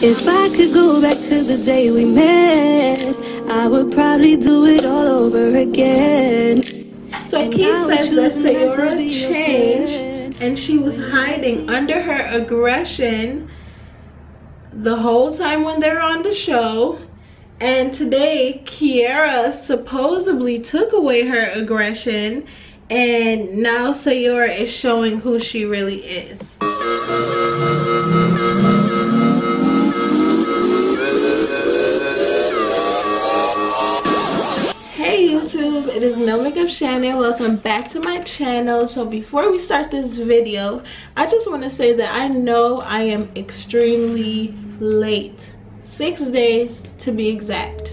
If I could go back to the day we met, I would probably do it all over again. So Keith says that Sayora changed and she was hiding under her aggression the whole time when they're on the show. And today Kiara supposedly took away her aggression, and now Sayora is showing who she really is. Hey YouTube, it is No Makeup Shannon. Welcome back to my channel. So before we start this video, I just want to say that I know I am extremely late. 6 days to be exact.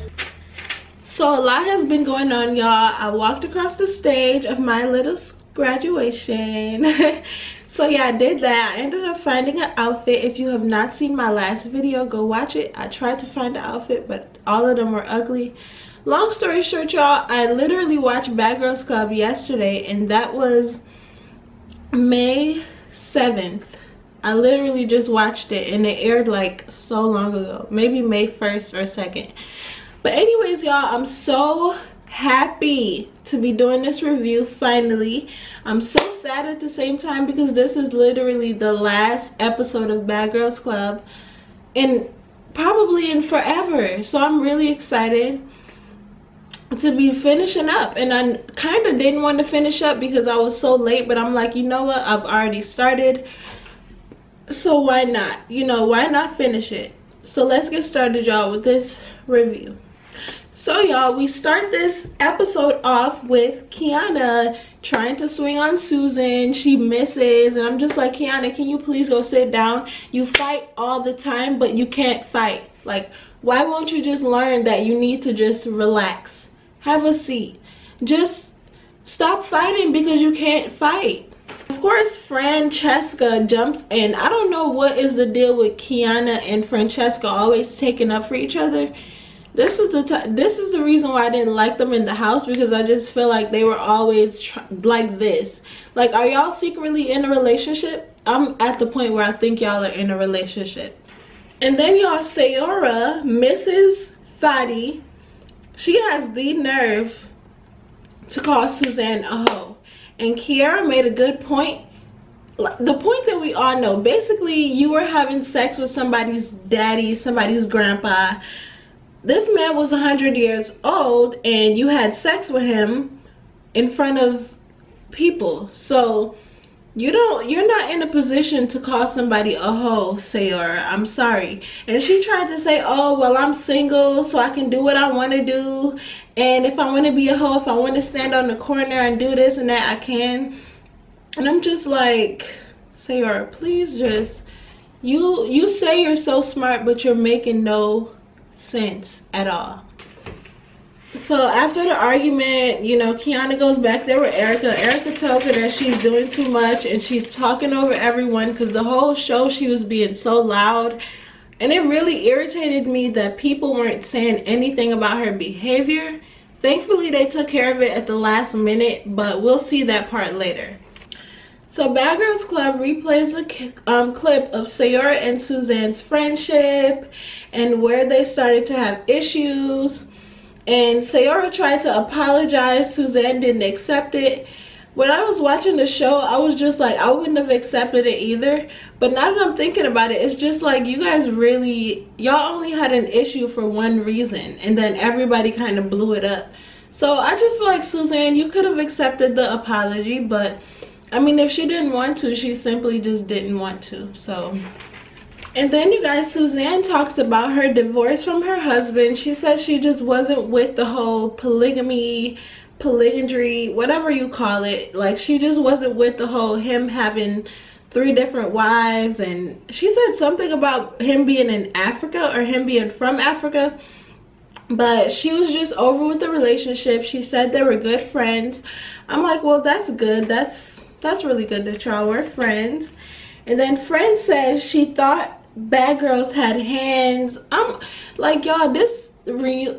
So a lot has been going on, y'all. I walked across the stage of my little graduation. So yeah, I did that. I ended up finding an outfit. If you have not seen my last video, go watch it. I tried to find an outfit, but all of them were ugly. Long story short, y'all, I literally watched Bad Girls Club yesterday, and that was May 7th. I literally just watched it, and it aired like so long ago, maybe May 1st or 2nd. But anyways, y'all, I'm so happy to be doing this review finally. I'm so sad at the same time because this is literally the last episode of Bad Girls Club, and probably in forever. So I'm really excited to be finishing up, and I kind of didn't want to finish up because I was so late, but I'm like, you know what, I've already started, so why not, you know, why not finish it? So let's get started, y'all, with this review. So y'all, we start this episode off with Kiana trying to swing on Susan. She misses, and I'm just like, Kiana, can you please go sit down? You fight all the time, but you can't fight. Like, why won't you just learn that you need to just relax? Have a seat. Just stop fighting because you can't fight. Of course, Francesca jumps in. I don't know what is the deal with Kiana and Francesca always taking up for each other. This is the reason why I didn't like them in the house, because I just feel like they were always like this. Like, are y'all secretly in a relationship? I'm at the point where I think y'all are in a relationship. And then y'all, Sayora, Mrs. Fadi, she has the nerve to call Suzanne a hoe. And Kiara made a good point. The point that we all know. Basically, you were having sex with somebody's daddy, somebody's grandpa. This man was 100 years old, and you had sex with him in front of people. So you're not in a position to call somebody a hoe, Sayora. I'm sorry. And she tried to say, oh, well, I'm single, so I can do what I want to do. And if I want to be a hoe, if I want to stand on the corner and do this and that, I can. And I'm just like, Sayora, please just, you say you're so smart, but you're making no sense at all. So after the argument, you know, Kiana goes back there with Erica. Erica tells her that she's doing too much and she's talking over everyone, because the whole show she was being so loud, and it really irritated me that people weren't saying anything about her behavior. Thankfully they took care of it at the last minute, but we'll see that part later. So Bad Girls Club replays the clip of Sayora and Suzanne's friendship and where they started to have issues. And Sayora tried to apologize. Suzanne didn't accept it. When I was watching the show, I was just like, I wouldn't have accepted it either. But now that I'm thinking about it, it's just like, you guys really, y'all only had an issue for one reason, and then everybody kind of blew it up. So I just feel like, Suzanne, you could have accepted the apology, but I mean, if she didn't want to, she simply just didn't want to. So, and then you guys, Suzanne talks about her divorce from her husband. She says she just wasn't with the whole polyandry, whatever you call it. Like, she just wasn't with the whole him having 3 different wives. And she said something about him being in Africa, or him being from Africa. But she was just over with the relationship. She said they were good friends. I'm like, well, that's good. That's really good that y'all were friends. And then Friend says she thought Bad Girls had hands. I'm like, y'all,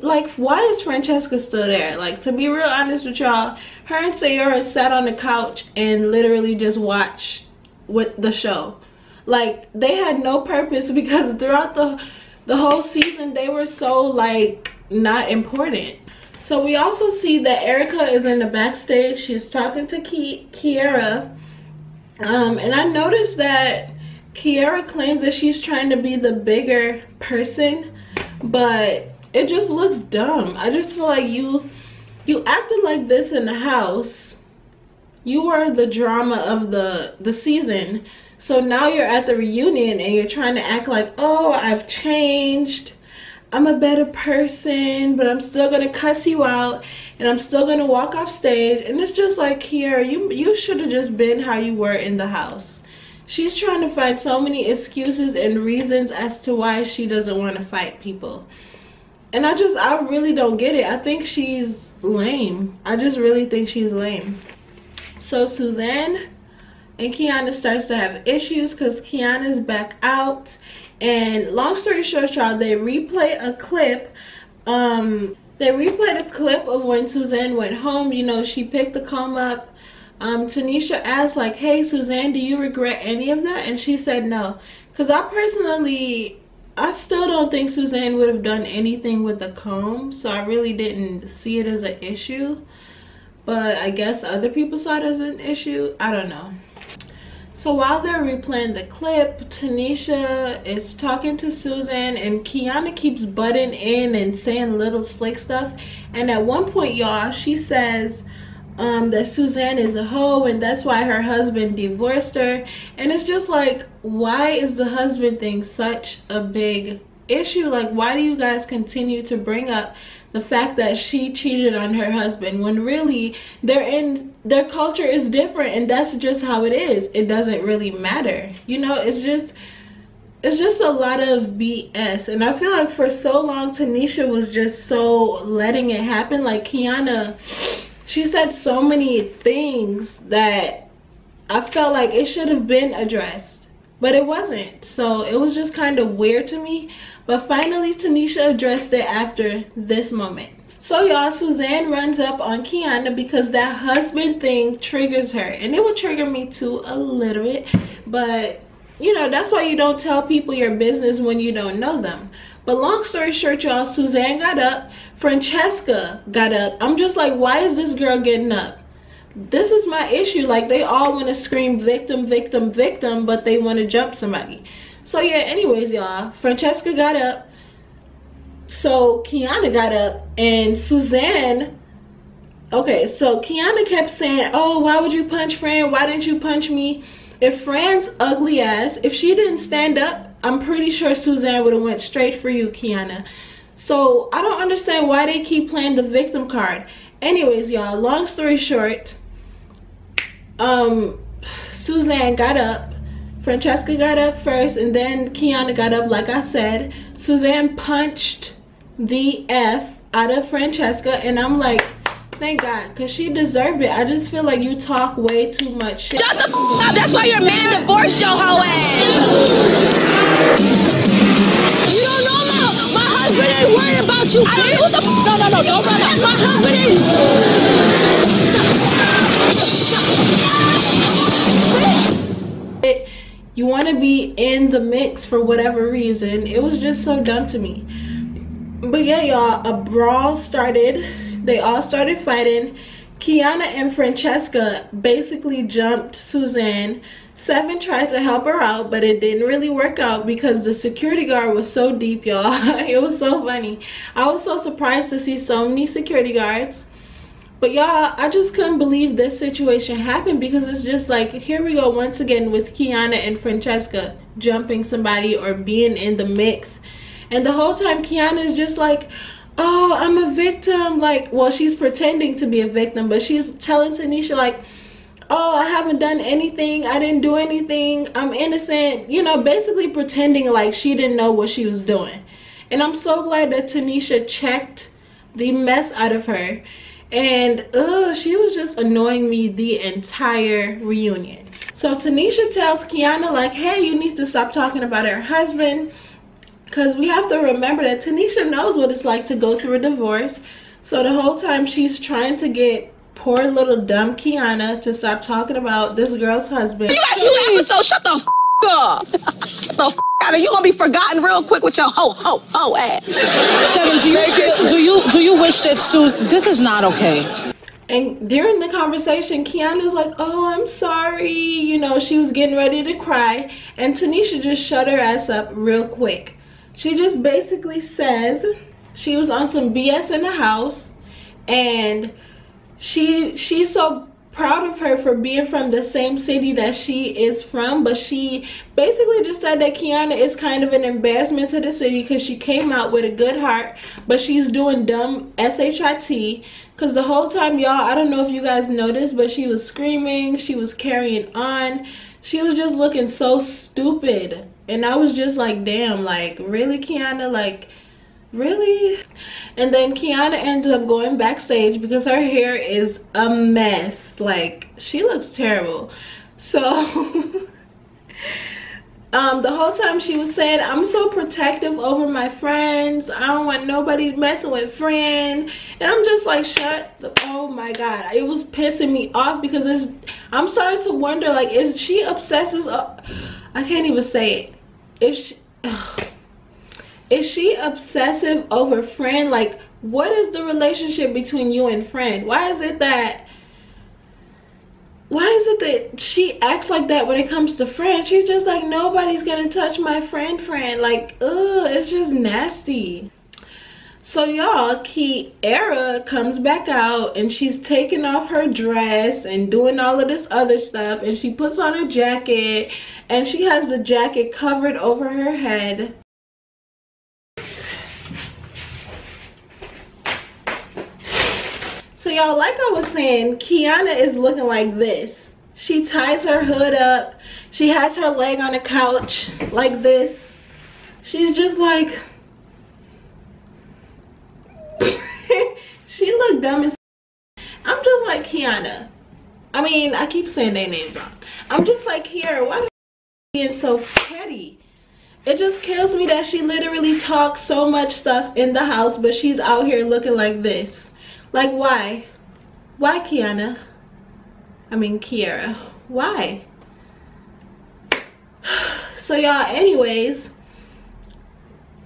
like, why is Francesca still there? Like, to be real honest with y'all, her and Sayora sat on the couch and literally just watched with the show. Like, they had no purpose, because throughout the whole season they were so like not important. So we also see that Erica is in the backstage. She's talking to Kiara. And I noticed that Kiara claims that she's trying to be the bigger person, but it just looks dumb. I just feel like you acted like this in the house. You were the drama of the season. So now you're at the reunion and you're trying to act like, oh, I've changed. I'm a better person, but I'm still gonna cuss you out and I'm still gonna walk off stage. And it's just like, Kiara, you should have just been how you were in the house. She's trying to find so many excuses and reasons as to why she doesn't want to fight people. And I really don't get it. I think she's lame. I just really think she's lame. So Suzanne and Kiana starts to have issues because Kiana's back out. And long story short, y'all, they replay a clip. They replayed a clip of when Suzanne went home. You know, she picked the comb up. Tanisha asked like, hey Suzanne, do you regret any of that? And she said no. Because I still don't think Suzanne would have done anything with the comb. So I really didn't see it as an issue. But I guess other people saw it as an issue. I don't know. So while they're replaying the clip, Tanisha is talking to Suzanne and Kiana keeps butting in and saying little slick stuff. And at one point, y'all, she says that Suzanne is a hoe and that's why her husband divorced her. And it's just like, why is the husband thing such a big issue? Like, why do you guys continue to bring up the fact that she cheated on her husband when really their culture is different and that's just how it is? It doesn't really matter, you know. It's just a lot of BS. And I feel like for so long Tanisha was just so letting it happen. Like Kiana, she said so many things that I felt like it should have been addressed, but it wasn't. So it was just kind of weird to me. But finally, Tanisha addressed it after this moment. So y'all, Suzanne runs up on Kiana because that husband thing triggers her. And it would trigger me too a little bit. But, you know, that's why you don't tell people your business when you don't know them. But long story short, y'all, Suzanne got up. Francesca got up. I'm just like, why is this girl getting up? This is my issue. Like, they all want to scream victim, victim, victim, but they want to jump somebody. So yeah, anyways, y'all, Francesca got up, so Kiana got up, and Suzanne, okay, so Kiana kept saying, oh, why would you punch Fran? Why didn't you punch me? If Fran's ugly ass, if she didn't stand up, I'm pretty sure Suzanne would have went straight for you, Kiana. So I don't understand why they keep playing the victim card. Anyways, y'all, long story short, Suzanne got up. Francesca got up first and then Kiana got up, like I said. Suzanne punched the F out of Francesca and I'm like, thank God, because she deserved it. I just feel like you talk way too much shit. Shut the f up, that's why your man divorced your hoe ass. You don't know my husband ain't worried about you. I don't know what the f. No, don't run up. My husband ain't. You want to be in the mix for whatever reason. It was just so dumb to me. But yeah, y'all, a brawl started. They all started fighting. Kiana and Francesca basically jumped Suzanne. Seven tried to help her out, but it didn't really work out because the security guard was so deep, y'all. It was so funny. I was so surprised to see so many security guards. But y'all, I just couldn't believe this situation happened because it's just like, here we go once again with Kiana and Francesca jumping somebody or being in the mix. And the whole time Kiana is just like, oh, I'm a victim. Like, well, she's pretending to be a victim, but she's telling Tanisha like, oh, I haven't done anything. I didn't do anything. I'm innocent. You know, basically pretending like she didn't know what she was doing. And I'm so glad that Tanisha checked the mess out of her. And she was just annoying me the entire reunion. So Tanisha tells Kiana like, hey, you need to stop talking about her husband. Because we have to remember that Tanisha knows what it's like to go through a divorce. So the whole time she's trying to get poor little dumb Kiana to stop talking about this girl's husband. You got 2 episodes, shut the f up. Shut the f out, and you gonna be forgotten real quick with your ho ass. Seven, do you wish that this is not okay? And during the conversation, Kiana's like, oh, I'm sorry. You know, she was getting ready to cry. And Tanisha just shut her ass up real quick. She just basically says she was on some BS in the house. And she's so proud of her for being from the same city that she is from. But she basically just said that Kiana is kind of an embarrassment to the city because she came out with a good heart. But she's doing dumb SHIT. Because the whole time, y'all, I don't know if you guys noticed, but she was screaming, she was carrying on. She was just looking so stupid. And I was just like, damn, like, really, Kiana? Like, really? And then Kiana ends up going backstage because her hair is a mess. Like, she looks terrible. So... the whole time she was saying, I'm so protective over my friends. I don't want nobody messing with friend. And I'm just like, oh my God. It was pissing me off because I'm starting to wonder, like, is she obsessive? I can't even say it. Is she obsessive over friend? Like, what is the relationship between you and friend? Why is it that she acts like that when it comes to friends? She's just like, nobody's gonna touch my friend. Like, ugh, it's just nasty. So y'all, Kiara comes back out and she's taking off her dress and doing all of this other stuff, and she puts on a jacket and she has the jacket covered over her head. So y'all, like I was saying, Kiana is looking like this. She ties her hood up. She has her leg on the couch like this. She's just like... she looked dumb as... I'm just like, Kiana. I mean, I keep saying their names wrong. I'm just like, Kiara, why are you being so petty? It just kills me that she literally talks so much stuff in the house, but she's out here looking like this. Like, why? Why, Kiana? I mean, Kiara. Why? So, y'all, anyways,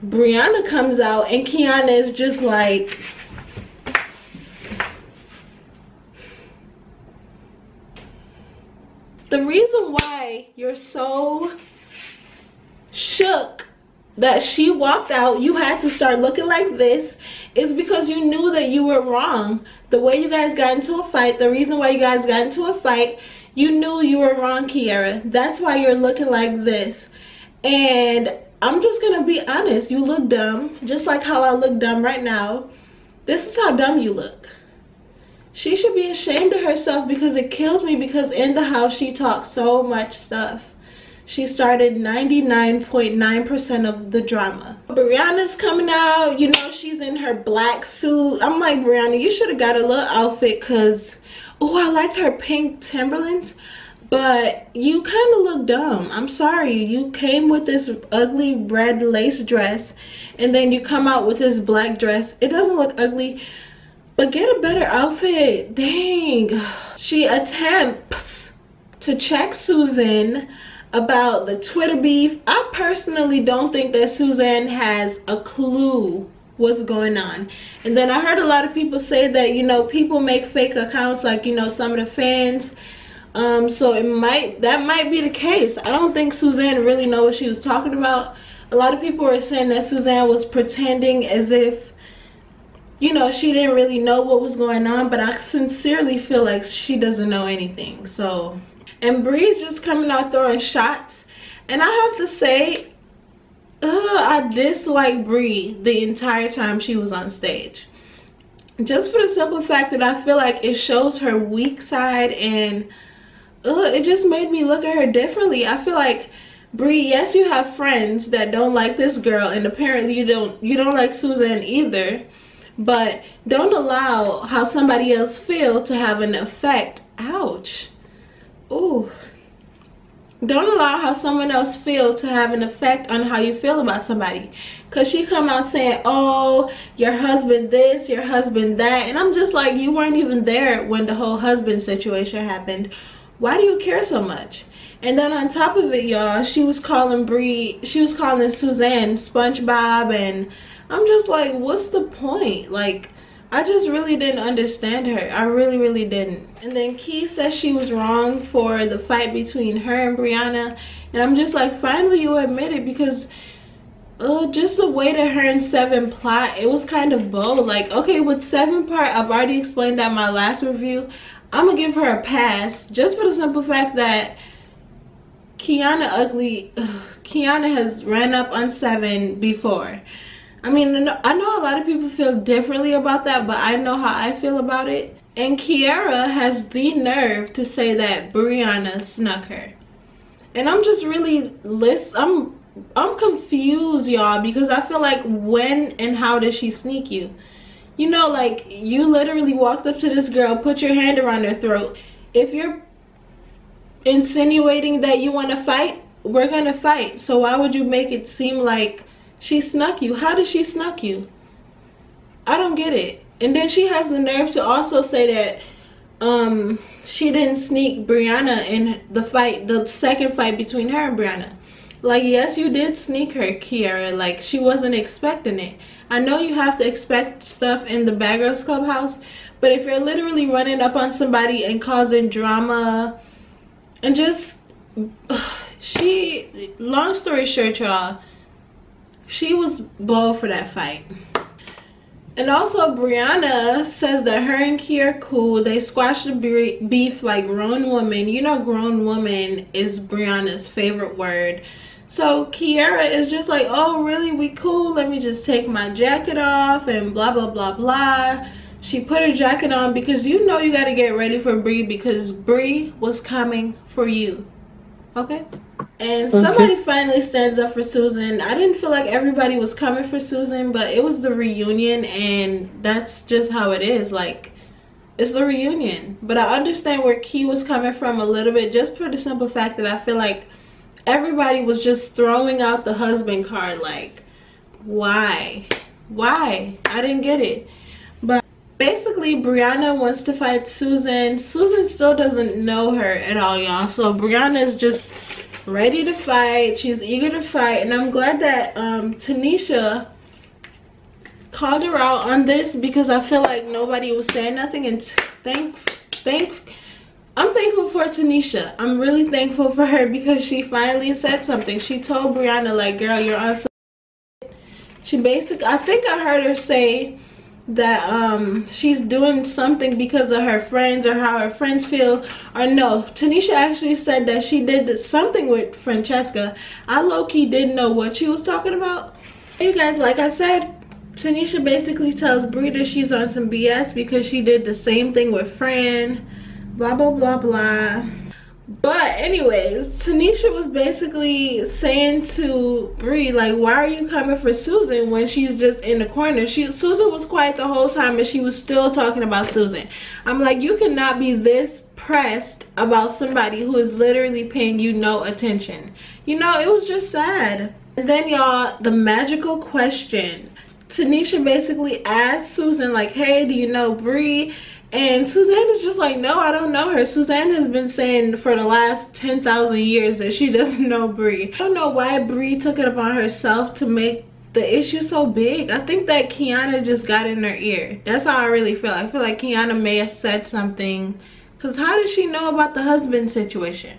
Brianna comes out and Kiana is just like... The reason why you're so shook that she walked out, you had to start looking like this, is because you knew that you were wrong. The way you guys got into a fight, the reason why you guys got into a fight, you knew you were wrong, Kiara. That's why you're looking like this. And I'm just gonna be honest, you look dumb, just like how I look dumb right now. This is how dumb you look. She should be ashamed of herself, because it kills me, because in the house she talks so much stuff. She started 99.9% of the drama. Brianna's coming out, you know, she's in her black suit. I'm like, Brianna, you should have got a little outfit, because, oh, I liked her pink Timberlands, but you kind of look dumb. I'm sorry. You came with this ugly red lace dress, and then you come out with this black dress. It doesn't look ugly, but get a better outfit. Dang. She attempts to check Susan about the Twitter beef. I personally don't think that Suzanne has a clue what's going on. And then I heard a lot of people say that, you know, people make fake accounts, like, you know, some of the fans. So that might be the case. I don't think Suzanne really know what she was talking about. A lot of people were saying that Suzanne was pretending as if, you know, she didn't really know what was going on, but I sincerely feel like she doesn't know anything. So, and Bree's just coming out throwing shots, and I have to say, I dislike Bree the entire time she was on stage, just for the simple fact that I feel like it shows her weak side, and it just made me look at her differently. I feel like, Bree, yes, you have friends that don't like this girl, and apparently you don't like Suzanne either, but don't allow how somebody else feel to have an effect. Ouch. Ooh. Don't allow how someone else feel to have an effect on how you feel about somebody. Because she come out saying, oh, your husband this, your husband that. And I'm just like, you weren't even there when the whole husband situation happened. Why do you care so much? And then on top of it, y'all, she was calling Suzanne SpongeBob, and I'm just like, what's the point? Like, I just really didn't understand her. I really didn't. And then Key says she was wrong for the fight between her and Brianna, and I'm just like, finally you admit it, because just the way that her and Seven plot, it was kind of bold. Like, okay, with Seven part, I've already explained that in my last review. I'm gonna give her a pass just for the simple fact that Kiana has ran up on Seven before. I mean, I know a lot of people feel differently about that, but I know how I feel about it. And Kiara has the nerve to say that Brianna snuck her. And I'm just really I'm confused, y'all, because I feel like, when and how did she sneak you? You know, like, you literally walked up to this girl, put your hand around her throat. If you're insinuating that you want to fight, we're gonna fight. So why would you make it seem like she snuck you? How did she snuck you? I don't get it. And then she has the nerve to also say that she didn't sneak Brianna in the fight, the second fight between her and Brianna. Like, yes, you did sneak her, Kiara. Like, she wasn't expecting it. I know you have to expect stuff in the Bad Girls Clubhouse, but if you're literally running up on somebody and causing drama and just long story short, y'all, she was bold for that fight. And also, Brianna says that her and Key are cool. They squashed the beef like grown women. You know, grown woman is Brianna's favorite word. So Kiara is just like, oh really, we cool, let me just take my jacket off and blah blah blah blah. She put her jacket on because you know you got to get ready for Bree, because Bree was coming for you. Okay? And somebody finally stands up for Susan. I didn't feel like everybody was coming for Susan, but it was the reunion, and that's just how it is. Like, it's the reunion. But I understand where Key was coming from a little bit, just for the simple fact that I feel like everybody was just throwing out the husband card. Like, why? I didn't get it. But basically, Brianna wants to fight Susan. Susan still doesn't know her at all, y'all. So Brianna is just ready to fight. She's eager to fight, and I'm glad that Tanisha called her out on this, because I feel like nobody was saying nothing. And I'm thankful for Tanisha. I'm really thankful for her, because she finally said something. She told Brianna, like, girl, you're on some. She basically, I think I heard her say that she's doing something because of her friends, or how her friends feel. Or no, Tanisha actually said that she did something with Francesca. I low-key didn't know what she was talking about. You guys, like I said, Tanisha basically tells Brie that she's on some BS because she did the same thing with Fran, blah blah blah blah. But anyways, Tanisha was basically saying to Brie, like, why are you coming for Susan when she's just in the corner? Susan was quiet the whole time, and she was still talking about Susan. I'm like, you cannot be this pressed about somebody who is literally paying you no attention. You know, it was just sad. And then, y'all, the magical question. Tanisha basically asked Susan, like, hey, do you know Brie? And Suzanne is just like, no, I don't know her. Suzanne has been saying for the last 10,000 years that she doesn't know Brie. I don't know why Brie took it upon herself to make the issue so big. I think that Kiana just got in her ear. That's how I really feel. I feel like Kiana may have said something, because how did she know about the husband situation?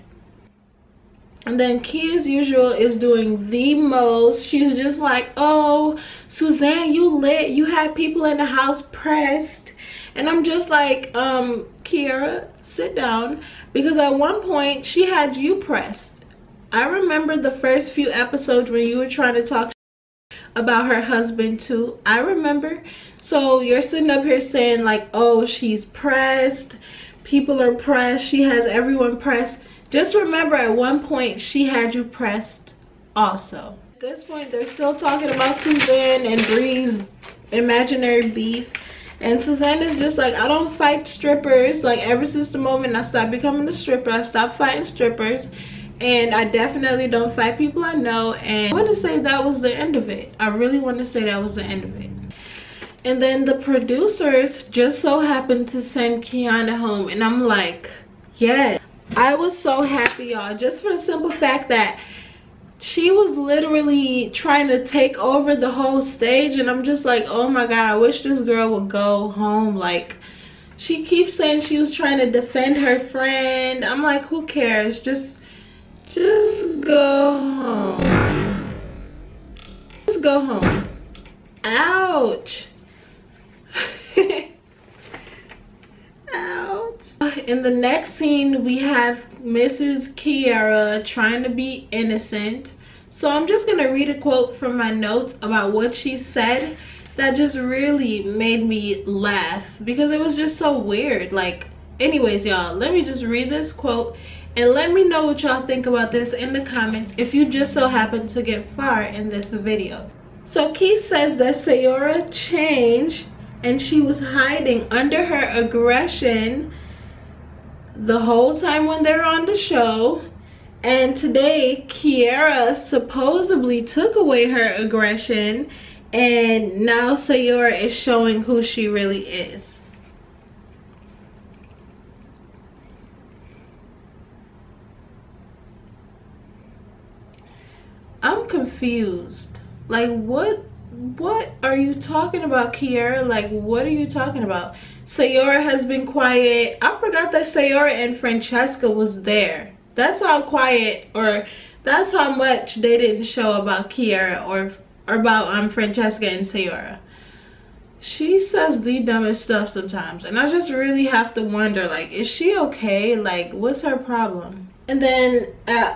And then Key, as usual, is doing the most. She's just like, oh, Suzanne, you lit. You had people in the house pressed. And I'm just like, Kiara, sit down. Because at one point, she had you pressed. I remember the first few episodes when you were trying to talk about her husband too. I remember. So you're sitting up here saying like, oh, she's pressed. People are pressed. She has everyone pressed. Just remember, at one point, she had you pressed also. At this point, they're still talking about Suzanne and Brie's imaginary beef. And Suzanne is just like, I don't fight strippers. Like, ever since the moment I stopped becoming a stripper, I stopped fighting strippers. And I definitely don't fight people I know. And I want to say that was the end of it. I really want to say that was the end of it. And then the producers just so happened to send Kiana home. And I'm like, yes. I was so happy, y'all, just for the simple fact that she was literally trying to take over the whole stage, and I'm just like, oh my god, I wish this girl would go home. Like, she keeps saying she was trying to defend her friend. I'm like, who cares? Just go home. Just go home. Ouch. Ouch. In the next scene, we have Mrs. Kiara trying to be innocent. So I'm just gonna read a quote from my notes about what she said that just really made me laugh because it was just so weird. Like, anyways, y'all, let me just read this quote and let me know what y'all think about this in the comments if you just so happen to get far in this video. So Keith says that Sayora changed and she was hiding under her aggression the whole time when they're on the show, and today Kiara supposedly took away her aggression, and now Sayora is showing who she really is. I'm confused. Like, what are you talking about, Kiara? Like, what are you talking about? Sayora has been quiet. I forgot that Sayora and Francesca was there. That's how quiet, or that's how much they didn't show about Kiara or about Francesca and Sayora. She says the dumbest stuff sometimes, and I just really have to wonder, like, is she okay? Like, what's her problem? And then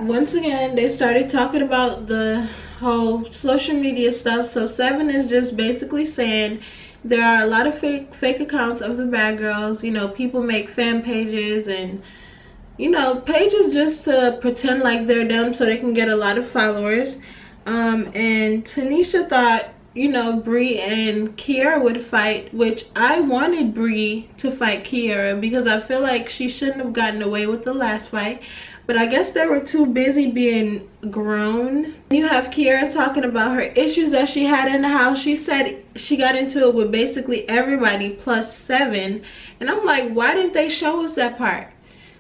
once again, they started talking about the whole social media stuff. So Seven is just basically saying there are a lot of fake accounts of the Bad Girls. You know, people make fan pages and, you know, pages just to pretend like they're them so they can get a lot of followers. And Tanisha thought, you know, Bree and Kiara would fight, which I wanted Bree to fight Kiara because I feel like she shouldn't have gotten away with the last fight. But I guess they were too busy being grown. You have Kiara talking about her issues that she had in the house. She said she got into it with basically everybody plus Seven. And I'm like, why didn't they show us that part?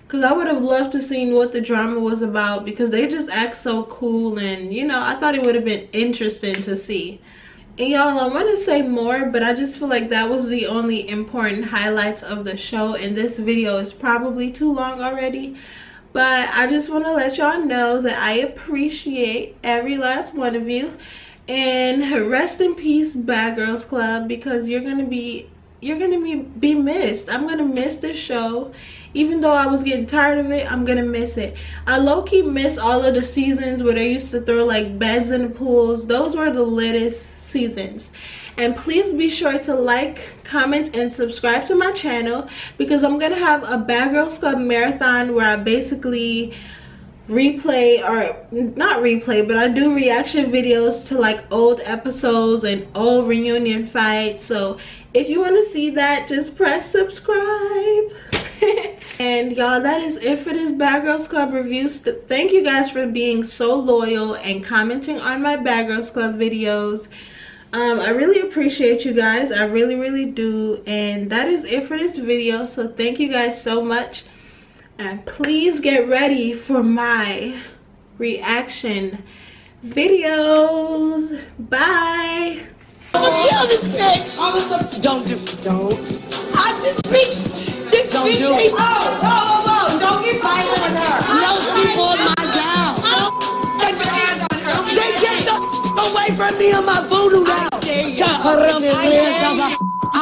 Because I would have loved to seen what the drama was about, because they just act so cool, and, you know, I thought it would have been interesting to see. And y'all, I want to say more, but I just feel like that was the only important highlights of the show, and this video is probably too long already. But I just want to let y'all know that I appreciate every last one of you, and rest in peace, Bad Girls Club, because you're gonna be missed. I'm gonna miss this show. Even though I was getting tired of it, I'm gonna miss it. I low-key miss all of the seasons where they used to throw like beds in the pools. Those were the latest seasons. And please be sure to like, comment, and subscribe to my channel, because I'm gonna have a Bad Girls Club marathon where I basically replay, or not replay, but I do reaction videos to like old episodes and old reunion fights. So if you want to see that, just press subscribe. And y'all, that is it for this Bad Girls Club reviews. Thank you guys for being so loyal and commenting on my Bad Girls Club videos. I really appreciate you guys. I really do. And that is it for this video. So thank you guys so much. And please get ready for my reaction videos. Bye. I'm gonna kill this bitch. Don't. This bitch ain't. Oh, don't get violent on her. No, people on my down. Get your hands on her. They get the away from me on my voodoo now. I dare you.